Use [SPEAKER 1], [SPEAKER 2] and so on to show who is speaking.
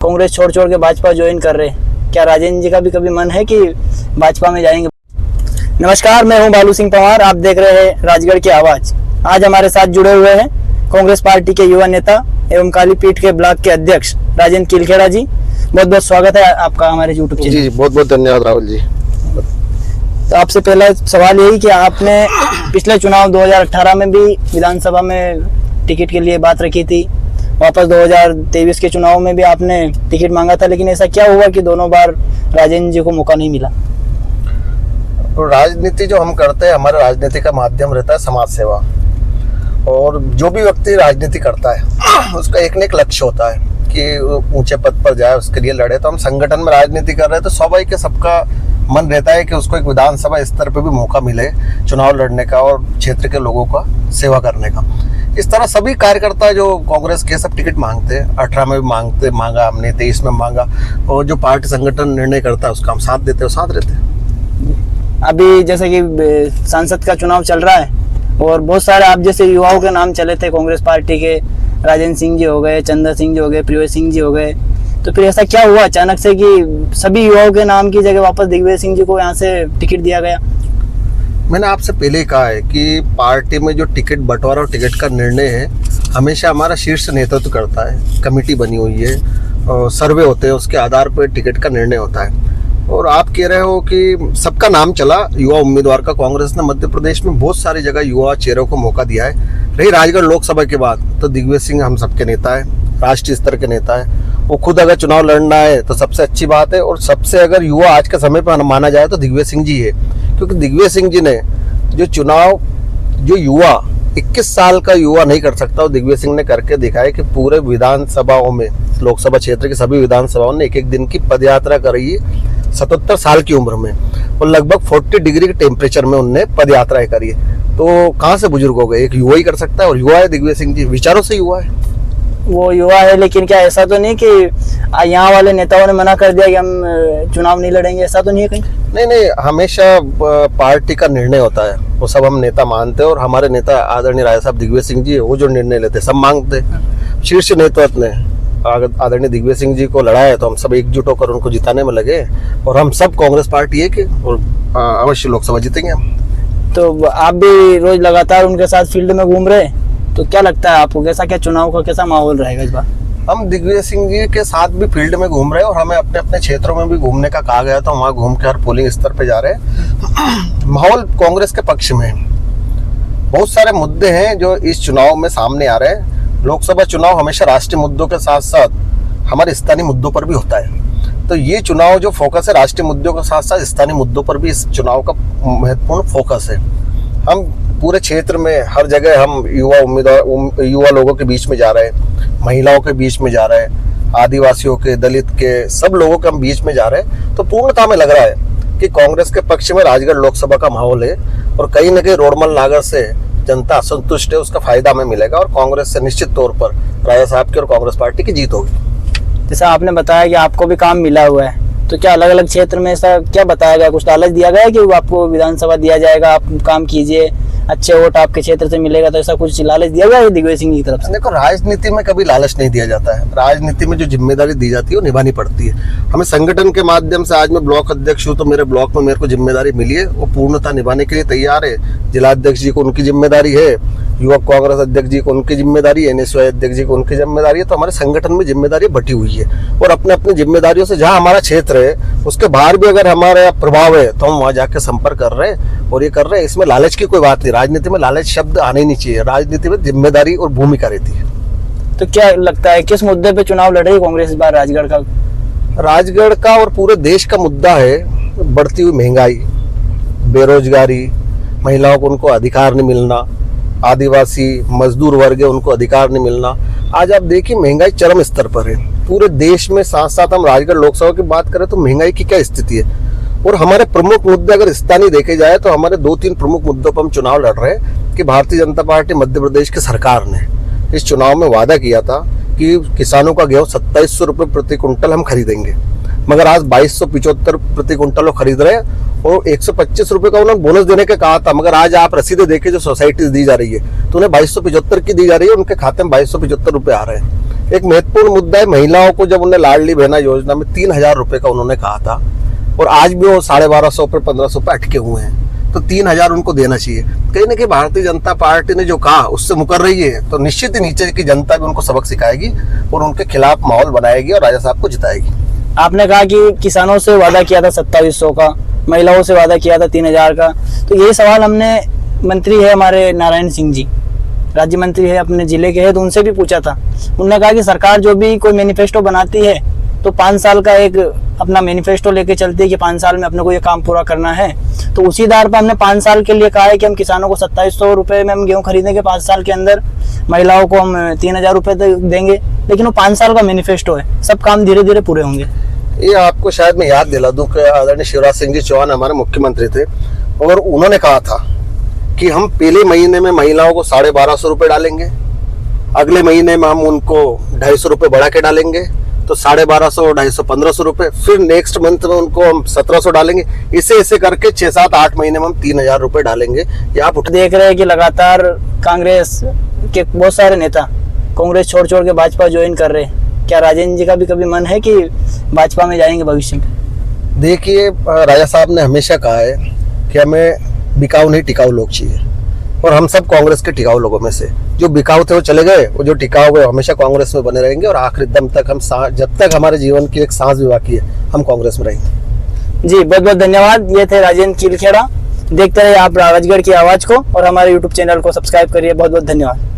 [SPEAKER 1] कांग्रेस छोड़ छोड़ के भाजपा ज्वाइन कर रहे हैं। क्या राजेंद्र जी का भी कभी मन है कि भाजपा में जाएंगे? नमस्कार, मैं हूं बालू सिंह पंवार। आप देख रहे हैं राजगढ़ की आवाज। आज हमारे साथ जुड़े हुए हैं कांग्रेस पार्टी के युवा नेता एवं कालीपीठ के ब्लॉक के अध्यक्ष राजेंद्र किलखेड़ा जी। बहुत बहुत स्वागत है आपका हमारे यूट्यूब चैनल।
[SPEAKER 2] जी बहुत बहुत धन्यवाद राहुल जी।
[SPEAKER 1] तो आपसे पहला सवाल यही कि आपने पिछले चुनाव 2018 में भी विधानसभा में टिकट के लिए बात रखी थी, वापस 2023 के चुनाव में भी आपने टिकट मांगा था, लेकिन ऐसा क्या हुआ कि दोनों बार राजेंद्र जी को मौका नहीं मिला?
[SPEAKER 2] तो राजनीति जो हम करते हैं, हमारा राजनीति का माध्यम रहता है समाज सेवा, और जो भी व्यक्ति राजनीति करता है उसका एक न एक लक्ष्य होता है कि ऊंचे पद पर जाए, उसके लिए लड़े। तो हम संगठन में राजनीति कर रहे हैं तो स्वाभाविक सबका मन रहता है कि उसको एक विधानसभा स्तर पर भी मौका मिले चुनाव लड़ने का और क्षेत्र के लोगों का सेवा करने का। इस तरह सभी कार्यकर्ता जो कांग्रेस के सब टिकट मांगते हैं, 18 में भी मांगा हमने, 23 में मांगा, और जो पार्टी संगठन निर्णय करता है उसका हम साथ देते हैं, साथ रहते हैं।
[SPEAKER 1] अभी जैसे कि सांसद का चुनाव चल रहा है और बहुत सारे आप जैसे युवाओं के नाम चले थे कांग्रेस पार्टी के, राजेंद्र सिंह जी हो गए, चंदा सिंह जी हो गए, प्रिय सिंह जी हो गए, तो फिर ऐसा क्या हुआ अचानक से कि सभी युवाओं के नाम की जगह वापस दिग्विजय सिंह जी को यहाँ से टिकट दिया गया?
[SPEAKER 2] मैंने आपसे पहले ही कहा है कि पार्टी में जो टिकट बंटवारा और टिकट का निर्णय है हमेशा हमारा शीर्ष नेतृत्व करता है। कमेटी बनी हुई है और सर्वे होते हैं, उसके आधार पर टिकट का निर्णय होता है। और आप कह रहे हो कि सबका नाम चला युवा उम्मीदवार का। कांग्रेस ने मध्य प्रदेश में बहुत सारी जगह युवा चेहरों को मौका दिया है। रही राजगढ़ लोकसभा के बाद तो दिग्विजय सिंह हम सबके नेता है, राष्ट्रीय स्तर के नेता है। वो खुद अगर चुनाव लड़ना है तो सबसे अच्छी बात है, और सबसे अगर युवा आज के समय पर माना जाए तो दिग्विजय सिंह जी है, क्योंकि दिग्विजय सिंह जी ने जो चुनाव जो युवा 21 साल का युवा नहीं कर सकता, वो दिग्विजय सिंह ने करके दिखाया कि पूरे विधानसभाओं में, लोकसभा क्षेत्र के सभी विधानसभाओं ने एक एक दिन की पदयात्रा करी 77 साल की उम्र में, और लगभग 40 डिग्री के टेम्परेचर में उनने पदयात्राएं करी। तो कहाँ से बुजुर्ग हो गए? एक युवा ही कर सकता है, और युवा है दिग्विजय सिंह जी, विचारों से युवा है।
[SPEAKER 1] वो युवा है, लेकिन क्या ऐसा तो नहीं कि यहाँ वाले नेताओं ने मना कर दिया कि हम चुनाव नहीं लड़ेंगे? ऐसा तो नहीं है कहीं?
[SPEAKER 2] नहीं, हमेशा पार्टी का निर्णय होता है, वो सब हम नेता मानते हैं, और हमारे नेता आदरणीय राय साहब दिग्विजय सिंह जी वो जो निर्णय लेते सब मांगते। शीर्ष नेतृत्व ने आदरणीय दिग्विजय सिंह जी को लड़ाया तो हम सब एकजुट होकर उनको जिताने में लगे, और हम सब कांग्रेस पार्टी है कि अवश्य लोकसभा जीतेंगे हम।
[SPEAKER 1] तो आप भी रोज लगातार उनके साथ फील्ड में घूम रहे, तो क्या लगता है आपको कैसा क्या चुनाव का कैसा माहौल रहेगा इस बार?
[SPEAKER 2] हम दिग्विजय सिंह जी के साथ भी फील्ड में घूम रहे हैं, और हमें अपने अपने क्षेत्रों में भी घूमने का कहा गया, तो वहाँ घूम के हर पोलिंग स्तर पे जा रहे हैं। माहौल कांग्रेस के पक्ष में है। बहुत सारे मुद्दे हैं जो इस चुनाव में सामने आ रहे हैं। लोकसभा चुनाव हमेशा राष्ट्रीय मुद्दों के साथ साथ हमारे स्थानीय मुद्दों पर भी होता है, तो ये चुनाव जो फोकस है राष्ट्रीय मुद्दों के साथ साथ स्थानीय मुद्दों पर भी इस चुनाव का महत्वपूर्ण फोकस है। हम पूरे क्षेत्र में हर जगह हम युवा लोगों के बीच में जा रहे हैं, महिलाओं के बीच में जा रहे हैं, आदिवासियों के, दलित के, सब लोगों के हम बीच में जा रहे हैं। तो पूर्णतः में लग रहा है कि कांग्रेस के पक्ष में राजगढ़ लोकसभा का माहौल है, और कहीं न कहीं रोडमल नागर से जनता असंतुष्ट है, उसका फायदा हमें मिलेगा, और कांग्रेस से निश्चित तौर पर राजा साहब की और कांग्रेस पार्टी की जीत होगी।
[SPEAKER 1] जैसा आपने बताया कि आपको भी काम मिला हुआ है, तो क्या अलग अलग क्षेत्र में ऐसा क्या बताया गया, कुछ लालच दिया गया कि आपको विधानसभा दिया जाएगा, आप काम कीजिए, अच्छे वोट आपके क्षेत्र से मिलेगा, तो ऐसा कुछ लालच दिया गया है दिग्विजय सिंह की तरफ से?
[SPEAKER 2] देखो, राजनीति में कभी लालच नहीं दिया जाता है। राजनीति में जो जिम्मेदारी दी जाती है वो निभानी पड़ती है। हमें संगठन के माध्यम से, आज मैं ब्लॉक अध्यक्ष हूँ तो मेरे ब्लॉक में मेरे को जिम्मेदारी मिली है, वो पूर्णतः निभाने के लिए तैयार है। जिला अध्यक्ष जी को उनकी जिम्मेदारी है, युवक कांग्रेस अध्यक्ष जी को उनकी जिम्मेदारी है, NSY अध्यक्ष जी को उनकी जिम्मेदारी है। तो हमारे संगठन में जिम्मेदारी बटी हुई है, और अपने अपनी जिम्मेदारियों से जहाँ हमारा क्षेत्र है उसके बाहर भी अगर हमारा प्रभाव है तो हम वहाँ जाके संपर्क कर रहे हैं और ये कर रहे हैं। इसमें लालच की कोई बात नहीं। राजनीति में लालच शब्द आने ही नहीं चाहिए। राजनीति में जिम्मेदारी और भूमिका रहती है।
[SPEAKER 1] तो क्या लगता है किस मुद्दे पे चुनाव लड़ रही है कांग्रेस इस बार राजगढ़ का?
[SPEAKER 2] राजगढ़ का और पूरे देश का मुद्दा है बढ़ती हुई महंगाई, बेरोजगारी, महिलाओं को उनको अधिकार नहीं मिलना, आदिवासी मजदूर वर्ग है उनको अधिकार नहीं मिलना। आज आप देखिए महंगाई चरम स्तर पर है पूरे देश में। साथ साथ हम राजगढ़ लोकसभा की बात करें तो महंगाई की क्या स्थिति है, और हमारे प्रमुख मुद्दे अगर स्थानीय देखे जाए तो हमारे 2-3 प्रमुख मुद्दों पर हम चुनाव लड़ रहे हैं कि भारतीय जनता पार्टी मध्य प्रदेश की सरकार ने इस चुनाव में वादा किया था कि किसानों का गेहूं 2700 रुपये प्रति कुंटल हम खरीदेंगे, मगर आज 2275 प्रति कुंटल वो खरीद रहे हैं, और 125 रुपए का उन्होंने बोनस देने का कहा था, मगर आज आप रसीदें देखे जो सोसाइटीज दी जा रही है तो उन्हें 2275 की दी जा रही है, उनके खाते में 2275 रुपए आ रहे हैं। एक महत्वपूर्ण मुद्दा है महिलाओं को, जब उन्हें लाडली बहना योजना में 3,000 रुपए का उन्होंने कहा था और आज भी वो 1250 पे 1500 पे अटके हुए हैं, तो 3,000 उनको देना चाहिए। कहीं ना कहीं भारतीय जनता पार्टी ने जो कहा उससे मुकर रही है, तो निश्चित ही नीचे की जनता भी उनको सबक सिखाएगी और उनके खिलाफ माहौल बनाएगी और राजा साहब को जिताएगी।
[SPEAKER 1] आपने कहा कि किसानों से वादा किया था 2700 का, महिलाओं से वादा किया था 3,000 का, तो यही सवाल हमने मंत्री है हमारे नारायण सिंह जी, राज्य मंत्री है अपने जिले के है, तो उनसे भी पूछा था। उन्होंने कहा कि सरकार जो भी कोई मैनिफेस्टो बनाती है तो 5 साल का एक अपना मैनिफेस्टो लेके चलती है कि 5 साल में अपने को ये काम पूरा करना है। तो उसी आधार पर हमने 5 साल के लिए कहा है कि हम किसानों को 2700 रुपये में हम गेहूँ खरीदेंगे 5 साल के अंदर, महिलाओं को हम 3,000 रुपये देंगे, लेकिन वो 5 साल का मैनिफेस्टो है, सब काम धीरे धीरे पूरे होंगे।
[SPEAKER 2] ये आपको शायद मैं याद दिला दूं कि आदरणीय शिवराज सिंह जी चौहान हमारे मुख्यमंत्री थे और उन्होंने कहा था कि हम पहले महीने में महिलाओं को 1250 रुपये डालेंगे, अगले महीने में हम उनको 250 रुपये बढ़ा के डालेंगे, तो 1250, 250, 1500 रुपये, फिर नेक्स्ट मंथ में उनको हम 1700 डालेंगे। ऐसे करके 6, 7, 8 महीने में हम 3,000 रुपये डालेंगे। ये आप
[SPEAKER 1] देख रहे हैं कि लगातार कांग्रेस के बहुत सारे नेता कांग्रेस छोड़ के भाजपा ज्वाइन कर रहे हैं। क्या राजेंद्र जी का भी कभी मन है कि भाजपा में जाएंगे भविष्य में?
[SPEAKER 2] देखिए, राजा साहब ने हमेशा कहा है कि हमें बिकाऊ नहीं टिकाऊ लोग चाहिए, और हम सब कांग्रेस के टिकाऊ लोगों में से, जो बिकाऊ थे वो चले गए, वो जो टिकाऊ गए हमेशा कांग्रेस में बने रहेंगे और आखिरी दम तक हम जब तक हमारे जीवन की एक सांस भी बाकी है हम कांग्रेस में रहेंगे।
[SPEAKER 1] जी बहुत बहुत धन्यवाद। ये थे राजेंद्र किलखेड़ा। देखते रहिए आप राजगढ़ की आवाज को और हमारे यूट्यूब चैनल को सब्सक्राइब करिए। बहुत बहुत धन्यवाद।